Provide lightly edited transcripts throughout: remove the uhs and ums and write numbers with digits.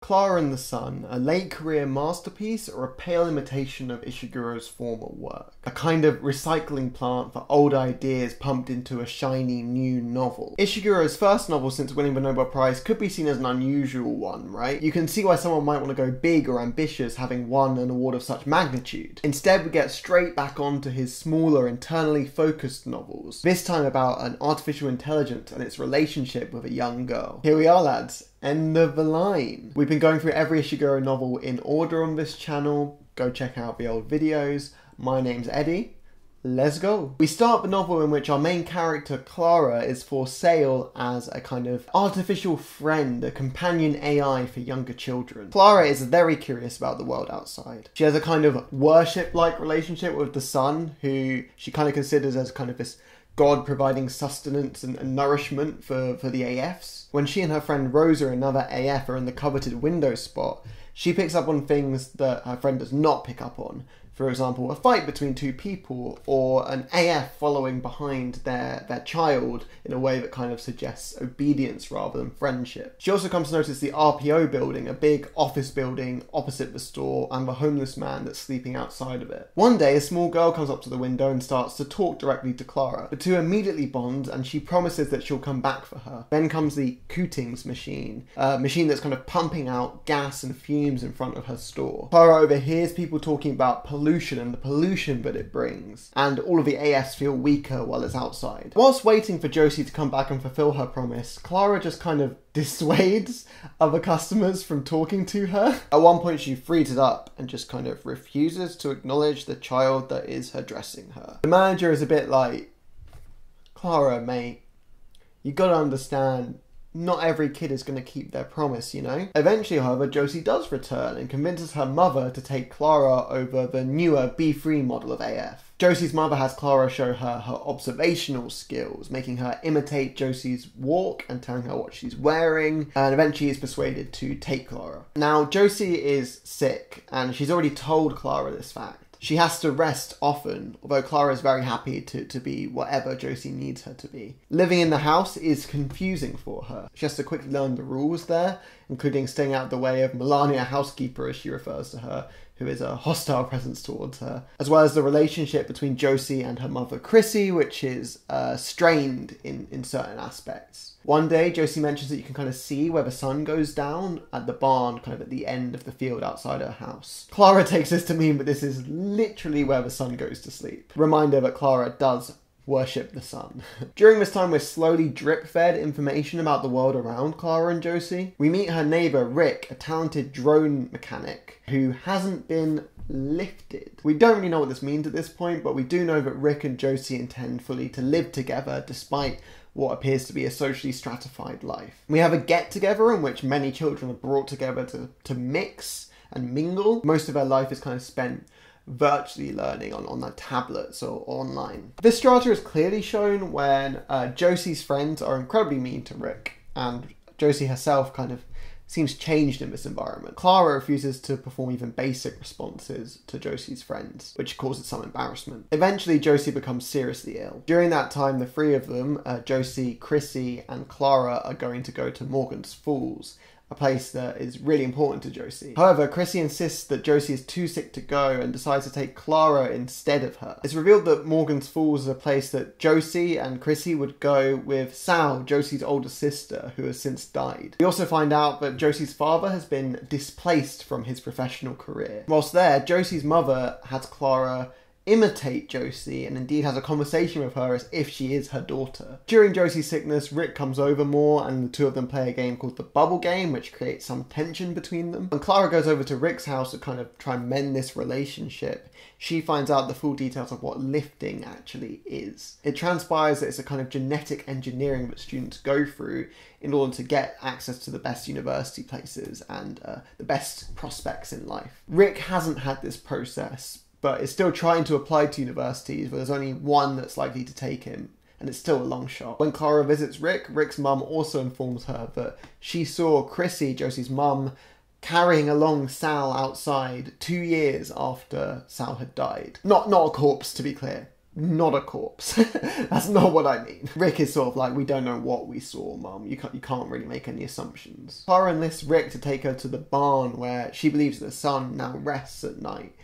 Klara and the Sun, a late career masterpiece or a pale imitation of Ishiguro's former work? A kind of recycling plant for old ideas pumped into a shiny new novel. Ishiguro's first novel since winning the Nobel Prize could be seen as an unusual one, right? You can see why someone might want to go big or ambitious having won an award of such magnitude. Instead, we get straight back onto his smaller, internally focused novels, this time about an artificial intelligence and its relationship with a young girl. Here we are, lads. End of the line. We've been going through every Ishiguro novel in order on this channel. Go check out the old videos. My name's Eddie. Let's go. We start the novel in which our main character, Klara, is for sale as a kind of artificial friend, a companion AI for younger children. Klara is very curious about the world outside. She has a kind of worship-like relationship with the sun, who she kind of considers as kind of this God providing sustenance and nourishment for the AFs. When she and her friend Rosa, another AF, are in the coveted window spot, she picks up on things that her friend does not pick up on. For example, a fight between two people, or an AF following behind their child in a way that kind of suggests obedience rather than friendship. She also comes to notice the RPO building, a big office building opposite the store, and the homeless man that's sleeping outside of it. One day, a small girl comes up to the window and starts to talk directly to Klara. The two immediately bond, and she promises that she'll come back for her. Then comes the Cootings machine, a machine that's kind of pumping out gas and fumes in front of her store. Klara overhears people talking about pollution and the pollution that it brings, and all of the AS feel weaker while it's outside. Whilst waiting for Josie to come back and fulfill her promise, Klara just kind of dissuades other customers from talking to her. At one point she freezes up and just kind of refuses to acknowledge the child that is addressing her. The manager is a bit like, Klara, mate, you gotta understand, not every kid is going to keep their promise, you know? Eventually, however, Josie does return and convinces her mother to take Klara over the newer B3 model of AF. Josie's mother has Klara show her her observational skills, making her imitate Josie's walk and telling her what she's wearing, and eventually is persuaded to take Klara. Now, Josie is sick, and she's already told Klara this fact. She has to rest often, although Klara is very happy to be whatever Josie needs her to be. Living in the house is confusing for her. She has to quickly learn the rules there, including staying out of the way of Melania Housekeeper, as she refers to her, who is a hostile presence towards her, as well as the relationship between Josie and her mother Chrissy, which is strained in certain aspects. One day, Josie mentions that you can kind of see where the sun goes down at the barn, kind of at the end of the field outside her house. Klara takes this to mean that this is literally where the sun goes to sleep. Reminder that Klara does worship the sun. During this time, we're slowly drip-fed information about the world around Klara and Josie. We meet her neighbour, Rick, a talented drone mechanic who hasn't been lifted. We don't really know what this means at this point, but we do know that Rick and Josie intend fully to live together despite what appears to be a socially stratified life. We have a get-together in which many children are brought together to mix and mingle. Most of their life is kind of spent virtually learning on their tablets or online. This strata is clearly shown when Josie's friends are incredibly mean to Rick, and Josie herself kind of seems changed in this environment. Klara refuses to perform even basic responses to Josie's friends, which causes some embarrassment. Eventually, Josie becomes seriously ill. During that time, the three of them, Josie, Chrissy, and Klara, are going to go to Morgan's Falls, a place that is really important to Josie. However, Chrissy insists that Josie is too sick to go and decides to take Klara instead of her. It's revealed that Morgan's Falls is a place that Josie and Chrissy would go with Sal, Josie's older sister, who has since died. We also find out that Josie's father has been displaced from his professional career. Whilst there, Josie's mother has Klara imitate Josie and indeed has a conversation with her as if she is her daughter. During Josie's sickness, Rick comes over more and the two of them play a game called the Bubble Game, which creates some tension between them. When Klara goes over to Rick's house to kind of try and mend this relationship, she finds out the full details of what lifting actually is. It transpires that it's a kind of genetic engineering that students go through in order to get access to the best university places and the best prospects in life. Rick hasn't had this process, but is still trying to apply to universities, but there's only one that's likely to take him, and it's still a long shot. When Klara visits Rick, Rick's mum also informs her that she saw Chrissy, Josie's mum, carrying along Sal outside 2 years after Sal had died. Not a corpse, to be clear. not a corpse. That's not what I mean. Rick is sort of like, we don't know what we saw, Mum. You can't really make any assumptions. Klara enlists Rick to take her to the barn where she believes the son now rests at night.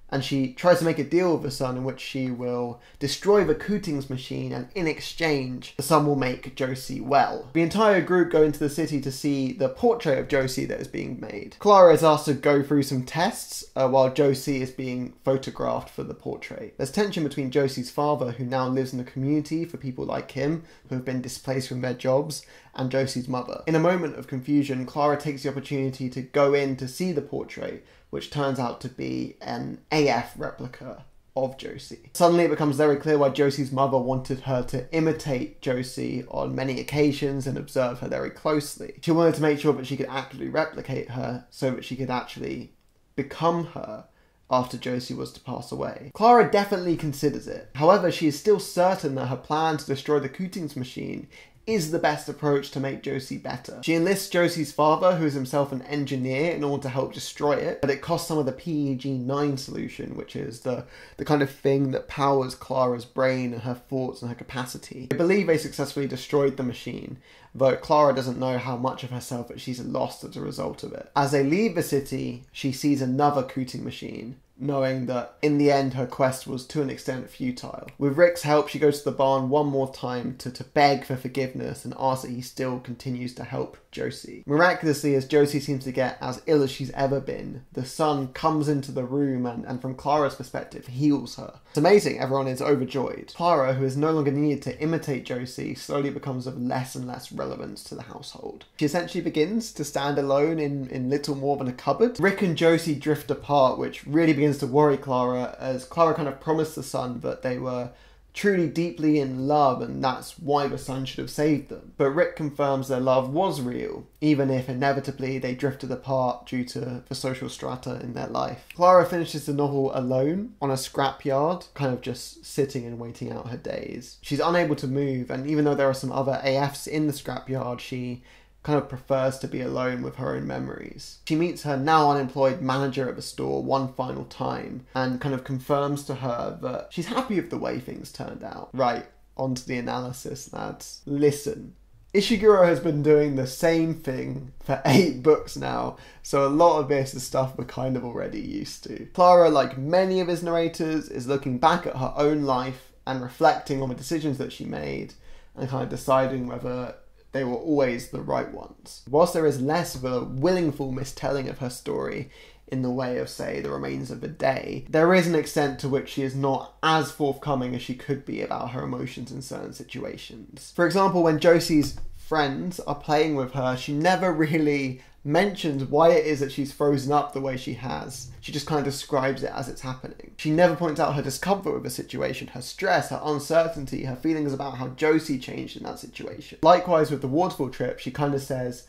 And she tries to make a deal with the son in which she will destroy the Cootings machine, and in exchange, the son will make Josie well. The entire group go into the city to see the portrait of Josie that is being made. Klara is asked to go through some tests while Josie is being photographed for the portrait. There's tension between Josie's father, who now lives in a community for people like him who have been displaced from their jobs, and Josie's mother. In a moment of confusion, Klara takes the opportunity to go in to see the portrait, which turns out to be an AF replica of Josie. Suddenly it becomes very clear why Josie's mother wanted her to imitate Josie on many occasions and observe her very closely. She wanted to make sure that she could actually replicate her so that she could actually become her after Josie was to pass away. Klara definitely considers it. However, she is still certain that her plan to destroy the Cootings machine is the best approach to make Josie better. She enlists Josie's father, who is himself an engineer, in order to help destroy it, but it costs some of the PEG-9 solution, which is the kind of thing that powers Klara's brain and her thoughts and her capacity. They believe they successfully destroyed the machine, though Klara doesn't know how much of herself that she's lost as a result of it. As they leave the city, she sees another Cooting machine, knowing that in the end her quest was to an extent futile. With Rick's help, she goes to the barn one more time to beg for forgiveness and ask that he still continues to help Josie. Miraculously, as Josie seems to get as ill as she's ever been, the son comes into the room and from Klara's perspective, heals her. It's amazing, everyone is overjoyed. Klara, who is no longer needed to imitate Josie, slowly becomes of less and less relevance to the household. She essentially begins to stand alone in little more than a cupboard. Rick and Josie drift apart, which really begins to worry Klara, as Klara kind of promised the son that they were truly deeply in love and that's why the son should have saved them. But Rick confirms their love was real, even if inevitably they drifted apart due to the social strata in their life. Klara finishes the novel alone on a scrapyard, kind of just sitting and waiting out her days. She's unable to move, and even though there are some other AFs in the scrapyard, she kind of prefers to be alone with her own memories. She meets her now unemployed manager at the store one final time and kind of confirms to her that she's happy with the way things turned out. Right, onto the analysis, lads. Listen, Ishiguro has been doing the same thing for 8 books now, so a lot of this is stuff we're kind of already used to. Klara, like many of his narrators, is looking back at her own life and reflecting on the decisions that she made and kind of deciding whether they were always the right ones. Whilst there is less of a willful mistelling of her story in the way of, say, The Remains of the Day, there is an extent to which she is not as forthcoming as she could be about her emotions in certain situations. For example, when Josie's friends are playing with her, she never really mentions why it is that she's frozen up the way she has. She just kind of describes it as it's happening. She never points out her discomfort with the situation, her stress, her uncertainty, her feelings about how Josie changed in that situation. Likewise with the waterfall trip, she kind of says,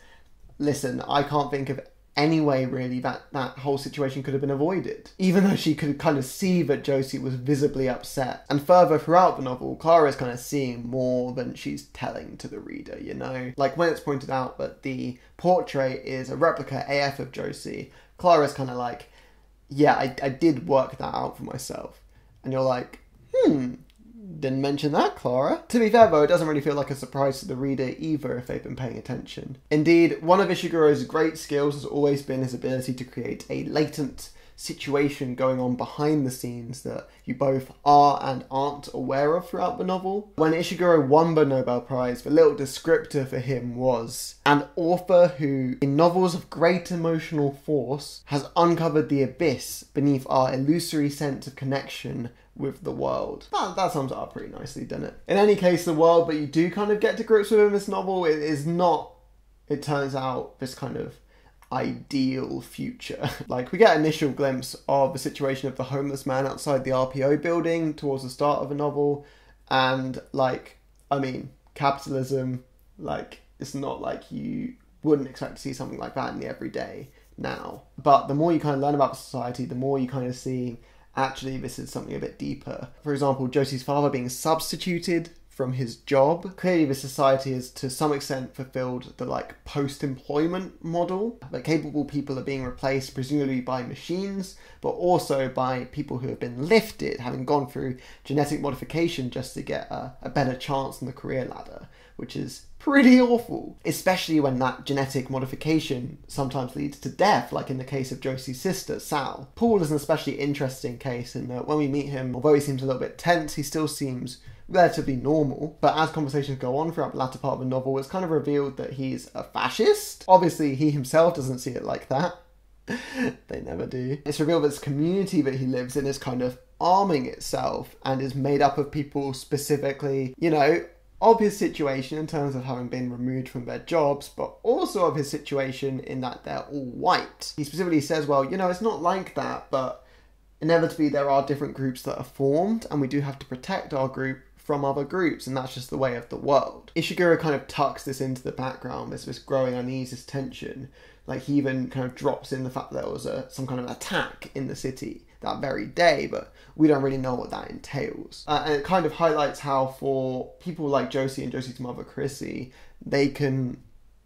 listen, I can't think of any way really that whole situation could have been avoided. Even though she could kind of see that Josie was visibly upset. And further throughout the novel, Klara is kind of seeing more than she's telling to the reader, you know? Like when it's pointed out that the portrait is a replica AF of Josie, Klara's kind of like, yeah, I did work that out for myself. And you're like, didn't mention that, Klara. To be fair though, it doesn't really feel like a surprise to the reader either if they've been paying attention. Indeed, one of Ishiguro's great skills has always been his ability to create a latent situation going on behind the scenes that you both are and aren't aware of throughout the novel. When Ishiguro won the Nobel Prize, the little descriptor for him was an author who, in novels of great emotional force, has uncovered the abyss beneath our illusory sense of connection with the world. That sums it up pretty nicely, doesn't it? In any case, the world that you do kind of get to grips with in this novel, it is not, it turns out, this kind of ideal future. Like, we get an initial glimpse of the situation of the homeless man outside the RPO building towards the start of the novel, and like, I mean, capitalism, like, it's not like you wouldn't expect to see something like that in the everyday now. But the more you kind of learn about the society, the more you kind of see actually this is something a bit deeper. For example, Josie's father being substituted from his job. Clearly the society has to some extent fulfilled the like post-employment model, that capable people are being replaced presumably by machines, but also by people who have been lifted, having gone through genetic modification just to get a better chance on the career ladder, which is pretty awful, especially when that genetic modification sometimes leads to death, like in the case of Josie's sister, Sal. Paul is an especially interesting case in that when we meet him, although he seems a little bit tense, he still seems relatively normal, but as conversations go on throughout the latter part of the novel, it's kind of revealed that he's a fascist. Obviously, he himself doesn't see it like that. They never do. It's revealed that this community that he lives in is kind of arming itself and is made up of people specifically, you know, of his situation in terms of having been removed from their jobs, but also of his situation in that they're all white. He specifically says, well, you know, it's not like that, but inevitably there are different groups that are formed and we do have to protect our group from other groups, and that's just the way of the world. Ishiguro kind of tucks this into the background, this growing unease, this tension. Like, he even kind of drops in the fact that there was some kind of attack in the city that very day, but we don't really know what that entails. And it kind of highlights how for people like Josie and Josie's mother, Chrissy, they can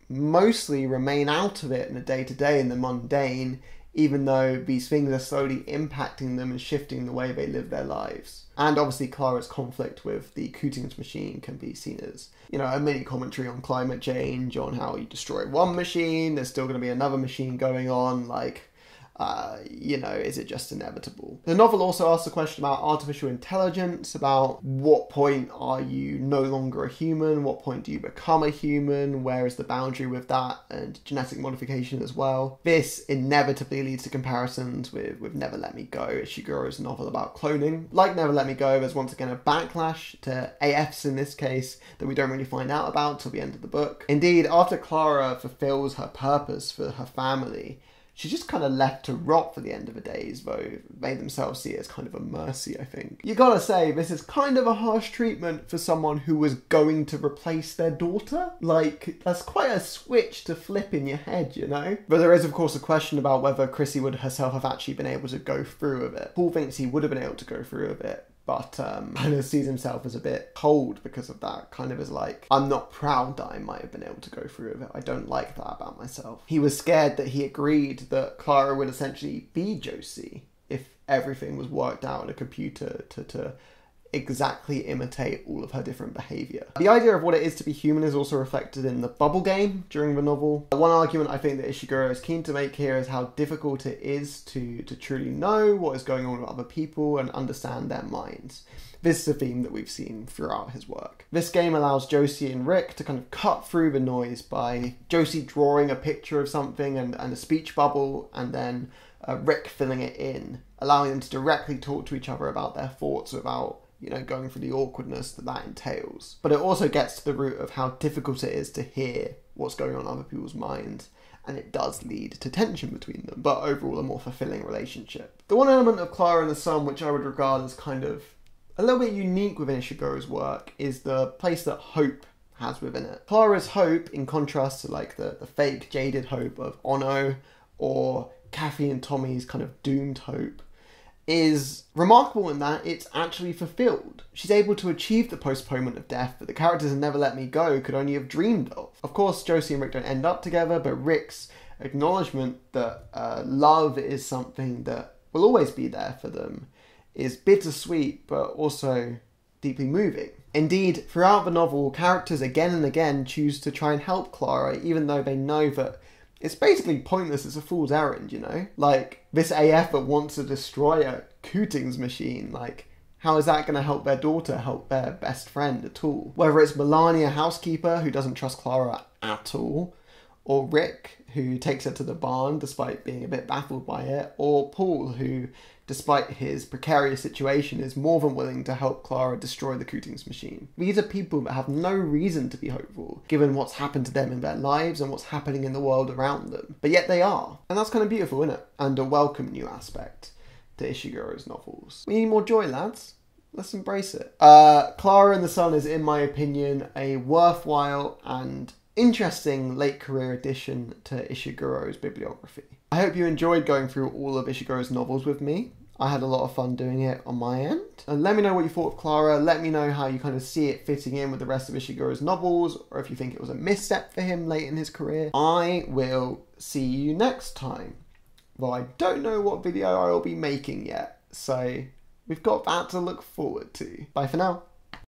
mostly remain out of it in the day-to-day, in the mundane, even though these things are slowly impacting them and shifting the way they live their lives. And obviously Klara's conflict with the Cootings machine can be seen as, you know, a mini commentary on climate change, on how you destroy one machine, there's still going to be another machine going on, like, you know, is it just inevitable? The novel also asks a question about artificial intelligence, about what point are you no longer a human, what point do you become a human, where is the boundary with that, and genetic modification as well. This inevitably leads to comparisons with Never Let Me Go, Ishiguro's novel about cloning. Like Never Let Me Go, there's once again a backlash to AFs in this case that we don't really find out about till the end of the book. Indeed, after Klara fulfills her purpose for her family, she's just kind of left to rot for the end of the days, though they themselves see it as kind of a mercy, I think. You gotta say, this is kind of a harsh treatment for someone who was going to replace their daughter. Like, that's quite a switch to flip in your head, you know? But there is, of course, a question about whether Chrissy would herself have actually been able to go through with it. Paul thinks he would have been able to go through with it, but kind of sees himself as a bit cold because of that. Kind of is like, I'm not proud that I might have been able to go through with it. I don't like that about myself. He was scared that he agreed that Klara would essentially be Josie if everything was worked out in a computer to exactly imitate all of her different behaviour. The idea of what it is to be human is also reflected in the bubble game during the novel. One argument I think that Ishiguro is keen to make here is how difficult it is to truly know what is going on with other people and understand their minds. This is a theme that we've seen throughout his work. This game allows Josie and Rick to kind of cut through the noise by Josie drawing a picture of something and a speech bubble, and then Rick filling it in, allowing them to directly talk to each other about their thoughts without, you know, going through the awkwardness that entails. But it also gets to the root of how difficult it is to hear what's going on in other people's minds, and it does lead to tension between them, but overall a more fulfilling relationship. The one element of Klara and the Sun which I would regard as kind of a little bit unique within Ishiguro's work is the place that hope has within it. Klara's hope, in contrast to like the fake jaded hope of Ono or Kathy and Tommy's kind of doomed hope, is remarkable in that it's actually fulfilled. She's able to achieve the postponement of death that the characters in Never Let Me Go could only have dreamed of. Of course, Josie and Rick don't end up together, but Rick's acknowledgement that love is something that will always be there for them is bittersweet, but also deeply moving. Indeed, throughout the novel, characters again and again choose to try and help Klara, even though they know that it's basically pointless, it's a fool's errand, you know? Like, this AF that wants to destroy a Cootings machine, like, how is that going to help their daughter, help their best friend at all? Whether it's Melania, housekeeper, who doesn't trust Klara at all, or Rick, who takes her to the barn despite being a bit baffled by it, or Paul, who, despite his precarious situation, is more than willing to help Klara destroy the Cootings machine. These are people that have no reason to be hopeful, given what's happened to them in their lives and what's happening in the world around them. But yet they are. And that's kind of beautiful, isn't it? And a welcome new aspect to Ishiguro's novels. We need more joy, lads. Let's embrace it. Klara and the Sun is, in my opinion, a worthwhile and interesting late career addition to Ishiguro's bibliography. I hope you enjoyed going through all of Ishiguro's novels with me. I had a lot of fun doing it on my end. And let me know what you thought of Klara. Let me know how you kind of see it fitting in with the rest of Ishiguro's novels, or if you think it was a misstep for him late in his career. I will see you next time. Well, I don't know what video I will be making yet, so we've got that to look forward to. Bye for now.